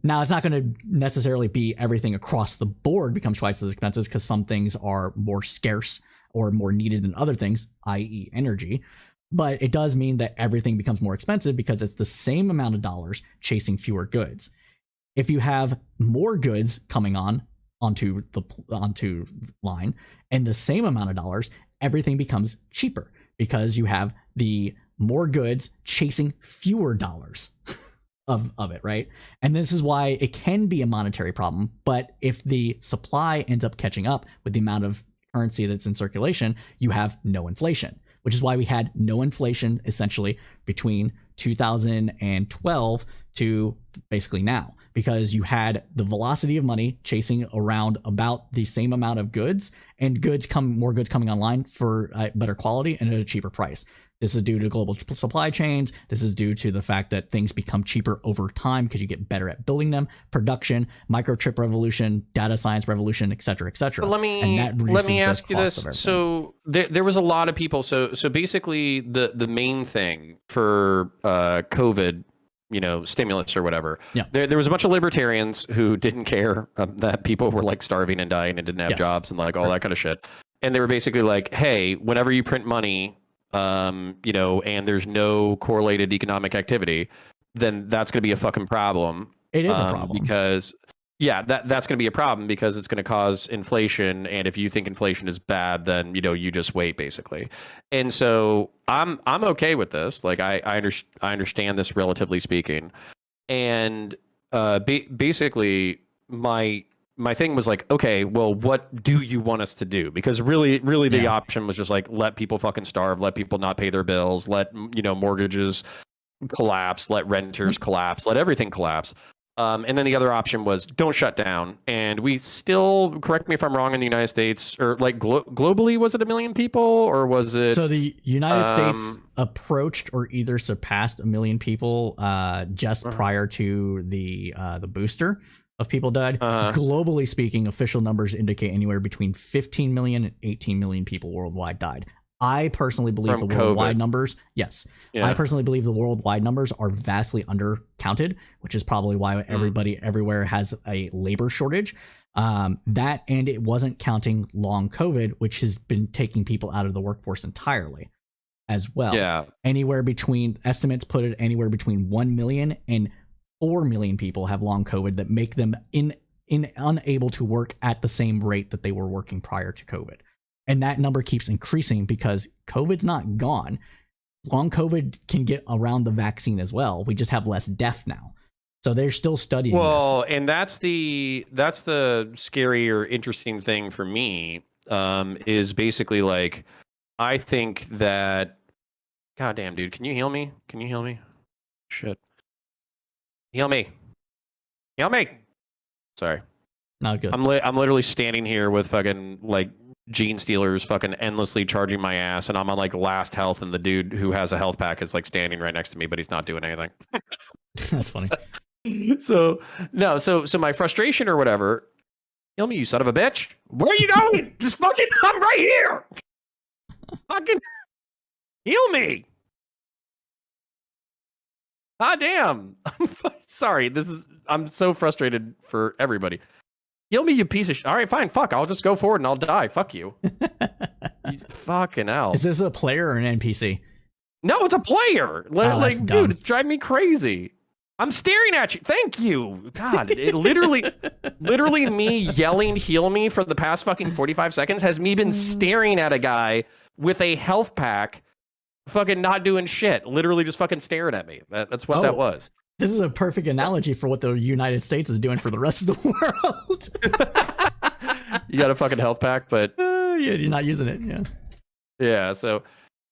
Now, it's not going to necessarily be everything across the board becomes twice as expensive because some things are more scarce or more needed than other things, i.e. energy. But it does mean that everything becomes more expensive because it's the same amount of dollars chasing fewer goods. If you have more goods coming onto line and the same amount of dollars, everything becomes cheaper because you have the more goods chasing fewer dollars of it, right? And this is why it can be a monetary problem. But if the supply ends up catching up with the amount of currency that's in circulation, you have no inflation, which is why we had no inflation essentially between 2012 to basically now, because you had the velocity of money chasing around about the same amount of goods and more goods coming online for better quality and at a cheaper price. This is due to global supply chains. This is due to the fact that things become cheaper over time because you get better at building them, production, microchip revolution, data science revolution, et cetera, et cetera. Let me ask you this. So there was a lot of people. So basically the main thing for COVID, stimulus or whatever. Yeah. There was a bunch of libertarians who didn't care that people were like starving and dying and didn't have jobs and like all that kind of shit. And they were basically like, hey, whenever you print money, and there's no correlated economic activity, then that's going to be a fucking problem. It is a problem because that's going to be a problem because it's going to cause inflation. And if you think inflation is bad, then, you just wait basically. And so I'm okay with this. Like I understand this relatively speaking. And basically my thing was like, okay, well, what do you want us to do? Because really the option was just like, let people fucking starve, let people not pay their bills, let, mortgages collapse, let renters collapse, let everything collapse. And then the other option was don't shut down. And we still, correct me if I'm wrong, in the United States or like globally, was it 1 million people or was it? So the United States approached or either surpassed 1 million people just prior to the booster of people died. Globally speaking, official numbers indicate anywhere between 15 million and 18 million people worldwide died. I personally believe the worldwide numbers, I personally believe the worldwide numbers are vastly undercounted, which is probably why everybody everywhere has a labor shortage. That and it wasn't counting long COVID, which has been taking people out of the workforce entirely as well. Yeah. Estimates put it anywhere between 1 million and 4 million people have long COVID that make them unable to work at the same rate that they were working prior to COVID. And that number keeps increasing because COVID's not gone. Long COVID can get around the vaccine as well. We just have less death now. So they're still studying this. And that's the scary or interesting thing for me, is basically like, I think that, goddamn, dude, can you heal me? Shit. Heal me. Sorry. Not good. I'm literally standing here with fucking like gene stealers fucking endlessly charging my ass, and I'm on like last health, and the dude who has a health pack is like standing right next to me, but he's not doing anything. That's funny. So my frustration or whatever. Heal me, you son of a bitch. Where are you going? Just fucking, I'm right here. Fucking heal me. Ah, damn. I'm sorry. I'm so frustrated for everybody. Heal me, you piece of shit. All right, fine. Fuck. I'll just go forward and I'll die. Fuck you. You fucking hell. Is this a player or an NPC? No, it's a player. Like, dude, dude, it's driving me crazy. I'm staring at you. Thank you. God, it literally me yelling heal me for the past fucking 45 seconds has me been staring at a guy with a health pack fucking not doing shit, literally just fucking staring at me. That's what that was. This is a perfect analogy for what the United States is doing for the rest of the world. You got a fucking health pack, but yeah, you're not using it. Yeah. So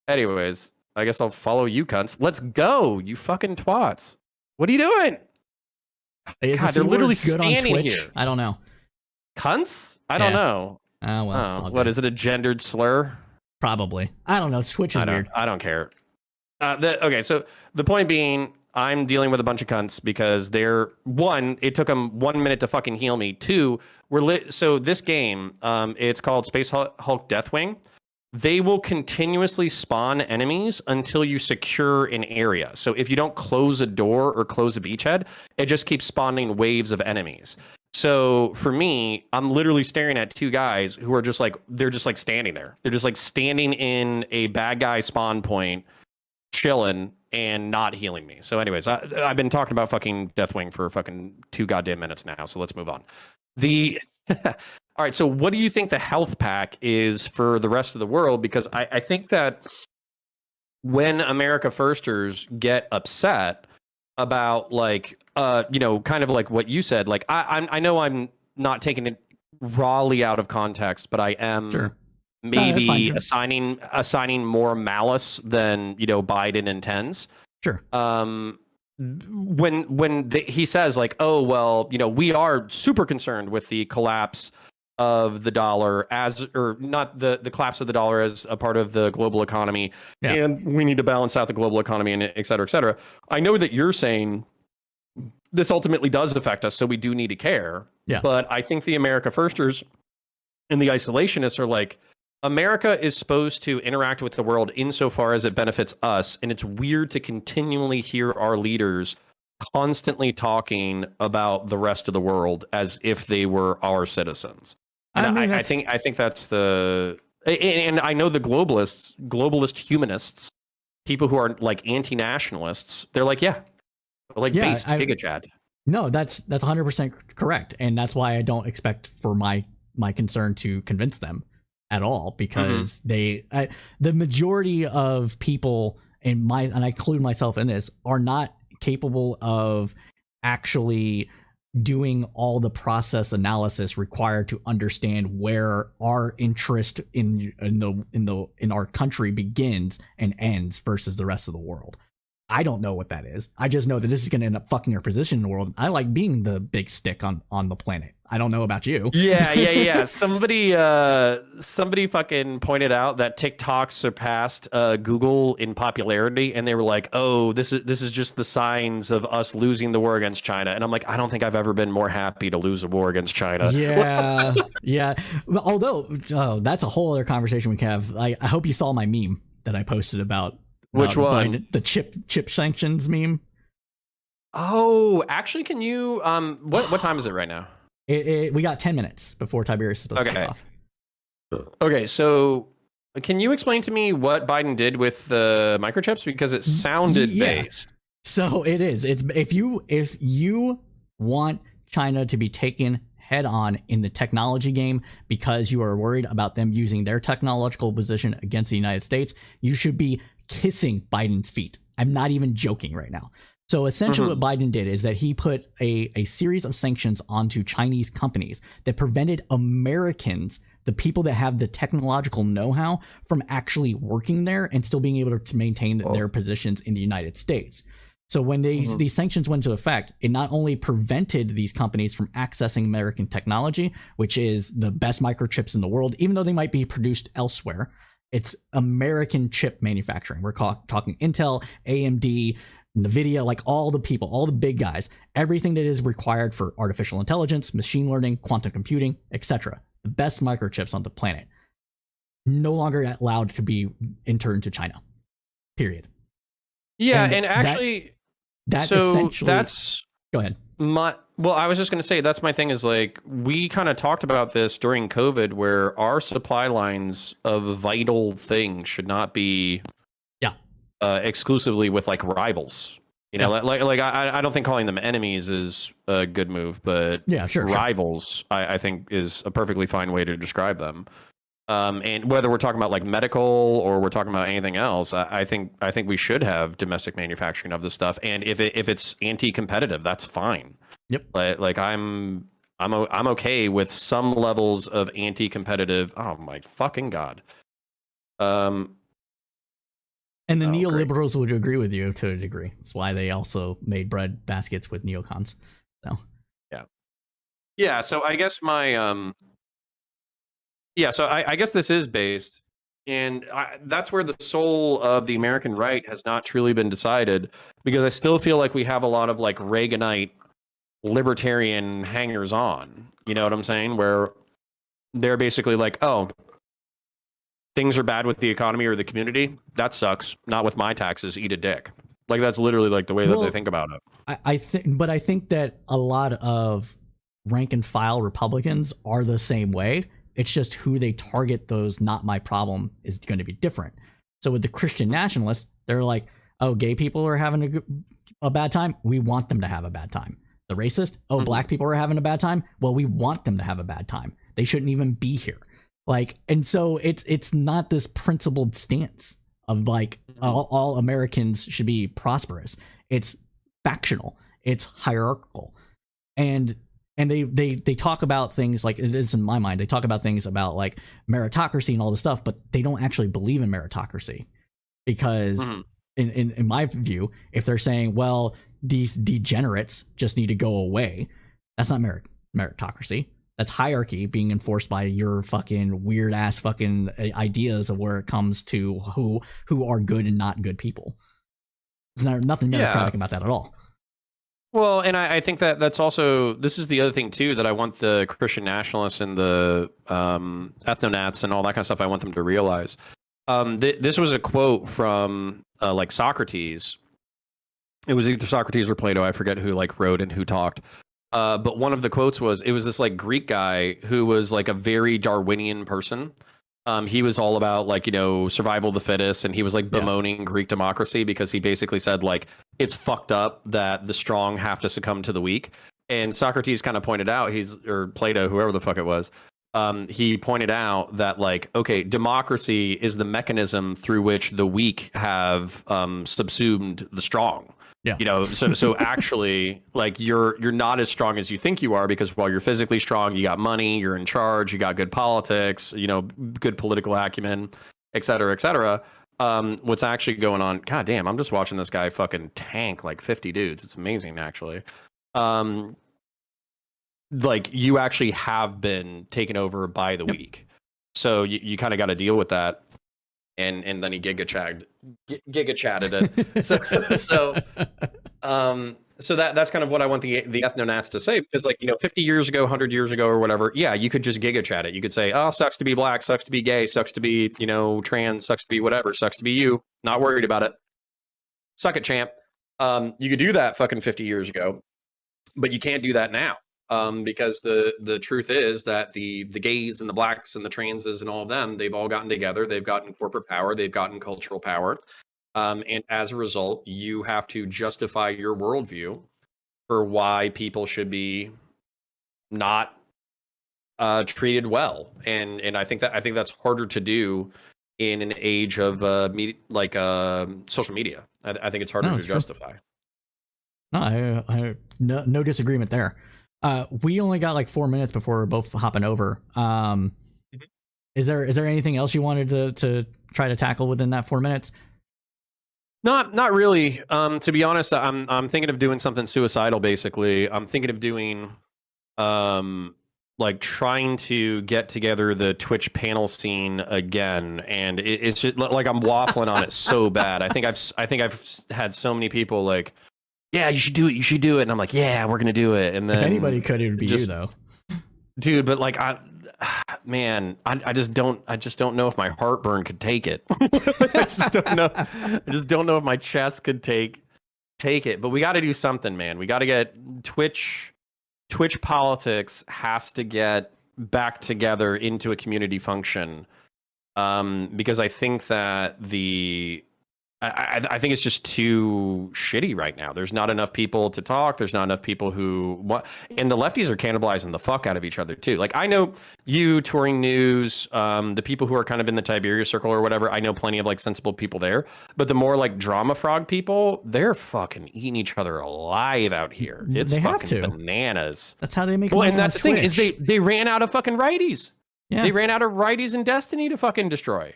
anyways, I guess I'll follow you cunts. Let's go, you fucking twats. What are you doing? Is God, the they're C literally word good on standing Twitch? here. I don't know. Cunts? I don't know. Oh, well, it's all What good. is it? A gendered slur? Probably. I don't know. Twitch is weird. I don't care. Okay, so the point being, I'm dealing with a bunch of cunts because one, it took them 1 minute to fucking heal me. Two, so this game, it's called Space Hulk Deathwing. They will continuously spawn enemies until you secure an area. So if you don't close a door or close a beachhead, it just keeps spawning waves of enemies. So for me, I'm literally staring at two guys who are they're just like standing there. They're just like standing in a bad guy spawn point, chilling and not healing me. So anyways, I've been talking about fucking Deathwing for fucking 2 goddamn minutes now. So let's move on. All right. So what do you think the health pack is for the rest of the world? Because I think that when America Firsters get upset about kind of like what you said, like I know I'm not taking it rawly out of context, but I am maybe assigning more malice than Biden intends. Sure. He says like, oh well, we are super concerned with the collapse of the dollar not the collapse of the dollar as a part of the global economy, and we need to balance out the global economy and et cetera, et cetera. I know that you're saying this ultimately does affect us, so we do need to care. Yeah. But I think the America Firsters and the isolationists are like, America is supposed to interact with the world insofar as it benefits us, and it's weird to continually hear our leaders constantly talking about the rest of the world as if they were our citizens. And I think that's and I know the globalist humanists, people who are like anti-nationalists, they're like, based Giga Chad. No, that's 100% correct, and that's why I don't expect for my concern to convince them at all, because the majority of people and I include myself in this, are not capable of actually doing all the process analysis required to understand where our interest in our country begins and ends versus the rest of the world. I don't know what that is. I just know that this is going to end up fucking our position in the world. I like being the big stick on the planet. I don't know about you. Yeah. Somebody fucking pointed out that TikTok surpassed Google in popularity, and they were like, "Oh, this is just the signs of us losing the war against China." And I'm like, I don't think I've ever been more happy to lose a war against China. Yeah. Although, that's a whole other conversation we can have. I hope you saw my meme that I posted about. Which one? The chip sanctions meme. Oh, actually, can you what time is it right now? We got 10 minutes before Tiberius is supposed to kick off. Okay, so can you explain to me what Biden did with the microchips, because it sounded based. So it is. It's if you want China to be taken head on in the technology game because you are worried about them using their technological position against the United States, you should be kissing Biden's feet. I'm not even joking right now. So essentially what Biden did is that he put a series of sanctions onto Chinese companies that prevented Americans, the people that have the technological know-how, from actually working there and still being able to maintain their positions in the United States. So when these sanctions went into effect, it not only prevented these companies from accessing American technology, which is the best microchips in the world, even though they might be produced elsewhere. It's American chip manufacturing. We're talking Intel, AMD, NVIDIA, like all the people, all the big guys, everything that is required for artificial intelligence, machine learning, quantum computing, etc. The best microchips on the planet. No longer allowed to be interned to China. Period. Yeah, and actually... Go ahead. Well, I was just going to say, that's my thing, is like, we kind of talked about this during COVID, where our supply lines of vital things should not be exclusively with like rivals. I don't think calling them enemies is a good move, but rivals, I think, is a perfectly fine way to describe them. And whether we're talking about like medical or we're talking about anything else, I think we should have domestic manufacturing of this stuff. And if it's anti-competitive, that's fine. Yep. Like I'm okay with some levels of anti-competitive. Oh my fucking god. And the neoliberals would agree with you to a degree. That's why they also made bread baskets with neocons. So yeah. So I guess I guess this is based, and that's where the soul of the American right has not truly been decided, because I still feel like we have a lot of like Reaganite libertarian hangers on. You know what I'm saying? Where they're basically like, oh, things are bad with the economy or the community. That sucks. Not with my taxes. Eat a dick. Like that's literally like the way that they think about it. I think that a lot of rank and file Republicans are the same way. It's just who they target those not my problem is going to be different. So with the Christian nationalists, they're like, oh, gay people are having a bad time. We want them to have a bad time. The racist, oh, black people are having a bad time. Well, we want them to have a bad time. They shouldn't even be here. Like, and so it's not this principled stance of like all Americans should be prosperous. It's factional. It's hierarchical. And they talk about things like, it is in my mind, they talk about things about like meritocracy and all this stuff, but they don't actually believe in meritocracy, because in my view, if they're saying, well, these degenerates just need to go away, that's not meritocracy. That's hierarchy being enforced by your fucking weird ass fucking ideas of where it comes to who are good and not good people. There's nothing meritocratic about that at all. Well, and I think that's also, this is the other thing too, that I want the Christian nationalists and the ethnonats and all that kind of stuff, I want them to realize. This was a quote from like Socrates. It was either Socrates or Plato, I forget who like wrote and who talked. But one of the quotes was, it was this like Greek guy who was like a very Darwinian person. He was all about like, you know, survival of the fittest, and he was like bemoaning Greek democracy because he basically said like, it's fucked up that the strong have to succumb to the weak. And Socrates kind of pointed out, or Plato, whoever the fuck it was, he pointed out that like, okay, democracy is the mechanism through which the weak have subsumed the strong. Yeah. You know, so actually, like you're not as strong as you think you are, because while you're physically strong, you got money, you're in charge, you got good politics, you know, good political acumen, et cetera, et cetera. What's actually going on? God damn, I'm just watching this guy fucking tank like 50 dudes. It's amazing, actually. Like you actually have been taken over by the weak, so you kind of got to deal with that. And then he giga chatted it. So that's kind of what I want the ethnonats to say, because like, you know, 50 years ago, 100 years ago or whatever, yeah, you could just giga chat it. You could say, oh, sucks to be black, sucks to be gay, sucks to be, you know, trans, sucks to be whatever, sucks to be you, not worried about it. Suck it, champ. You could do that fucking 50 years ago, but you can't do that now. Because the truth is that the gays and the blacks and the transes and all of them, they've all gotten together. They've gotten corporate power. They've gotten cultural power. And as a result, you have to justify your worldview for why people should be not treated well. And I think that's harder to do in an age of social media. I think it's harder to justify. No, no disagreement there. We only got like 4 minutes before we're both hopping over. Is there anything else you wanted to try to tackle within that 4 minutes? Not really. To be honest, I'm thinking of doing something suicidal. Basically, I'm thinking of doing, like trying to get together the Twitch panel scene again, and it's just like I'm waffling on it so bad. I think I've had so many people like, yeah, you should do it. You should do it. And I'm like, yeah, we're going to do it. And then if anybody could, it would be you though, dude. But like, I just don't know if my heartburn could take it. I just don't know if my chest could take it, but we got to do something, man. We got to get Twitch politics has to get back together into a community function. Because I think that I think it's just too shitty right now. There's not enough people to talk. There's not enough people who want, and the lefties are cannibalizing the fuck out of each other too. Like I know you, Touring News, the people who are kind of in the Tiberius circle or whatever. I know plenty of like sensible people there, but the more like drama frog people, they're fucking eating each other alive out here. It's fucking bananas. That's how they make. Well, and that's the thing is they ran out of fucking righties. Yeah. They ran out of righties in Destiny to fucking destroy.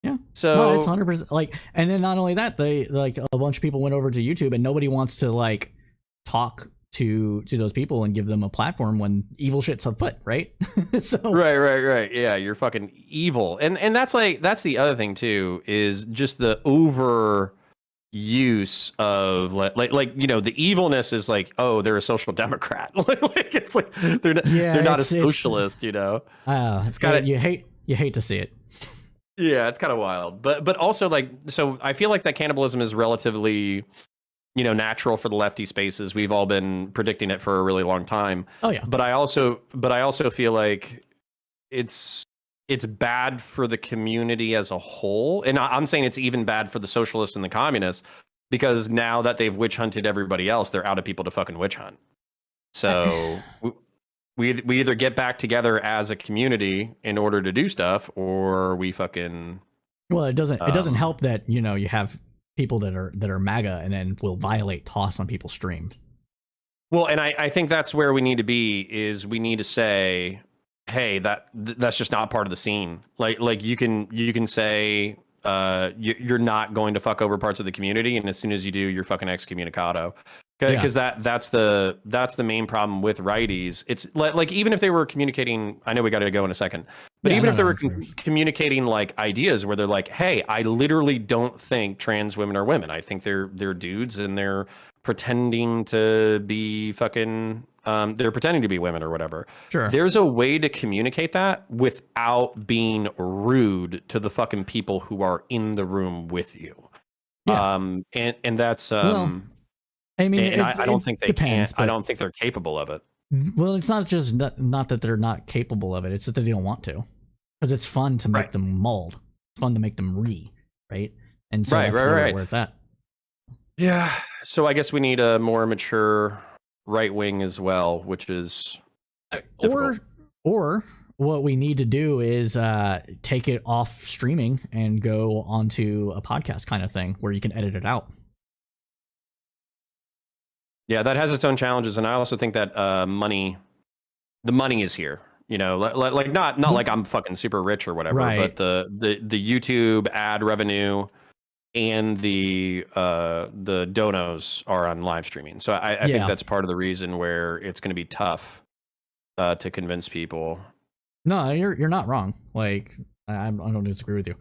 Yeah. So it's 100% like, and then not only that, they like a bunch of people went over to YouTube and nobody wants to like talk to those people and give them a platform when evil shit's afoot, right? So right. Yeah, you're fucking evil, and that's the other thing too, is just the over use of like you know, the evilness is like, oh, they're a social democrat. Like it's like they're not a socialist, you know. It's kind of you hate to see it. Yeah, it's kind of wild, but also like, so I feel like that cannibalism is relatively, you know, natural for the lefty spaces. We've all been predicting it for a really long time. Oh yeah. But I also feel like it's bad for the community as a whole. And I'm saying it's even bad for the socialists and the communists, because now that they've witch hunted everybody else, they're out of people to fucking witch hunt. So we either get back together as a community in order to do stuff, or we fucking... Well, it doesn't help that, you know, you have people that are MAGA and then will violate TOS on people's stream. Well, and I think that's where we need to be, is we need to say, hey, that's just not part of the scene. Like you can say you're not going to fuck over parts of the community, and as soon as you do, you're fucking excommunicado. Because that's the main problem with righties. It's like even if they were communicating, I know we got to go in a second, but even if they were communicating like ideas where they're like, hey, I literally don't think trans women are women. I think they're dudes, and they're pretending to be fucking they're pretending to be women or whatever. Sure. There's a way to communicate that without being rude to the fucking people who are in the room with you. Yeah. And that's well, I mean, I don't think they depends, can. I don't think they're capable of it. Well, it's not just not that they're not capable of it. It's that they don't want to, because it's fun to make them mold. It's fun to make them right? And so that's where it's at. Yeah. So I guess we need a more mature right wing as well, which is difficult. Or what we need to do is take it off streaming and go onto a podcast kind of thing where you can edit it out. Yeah, that has its own challenges, and I also think that the money is here. You know, like not like I'm fucking super rich or whatever, right. But the YouTube ad revenue and the donos are on live streaming. So I think that's part of the reason where it's going to be tough to convince people. No, you're not wrong. Like I don't disagree with you.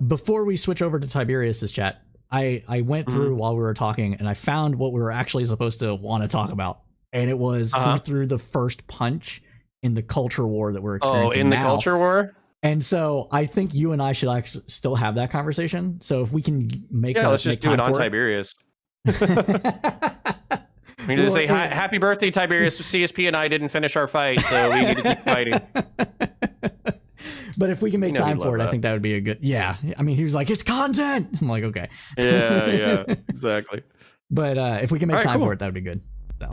Before we switch over to Tiberius's chat, I went through while we were talking, and I found what we were actually supposed to want to talk about, and it was who threw the first punch in the culture war that we're experiencing now. The culture war. And so I think you and I should actually still have that conversation. So if we can let's just do it on Tiberius. We need to say happy birthday, Tiberius. CSP and I didn't finish our fight, so we need to keep fighting. But if we can make time for it, I think that would be a good. Yeah, I mean, he was like, "It's content." I'm like, okay. Yeah, exactly. But if we can make time for it, that would be good. So.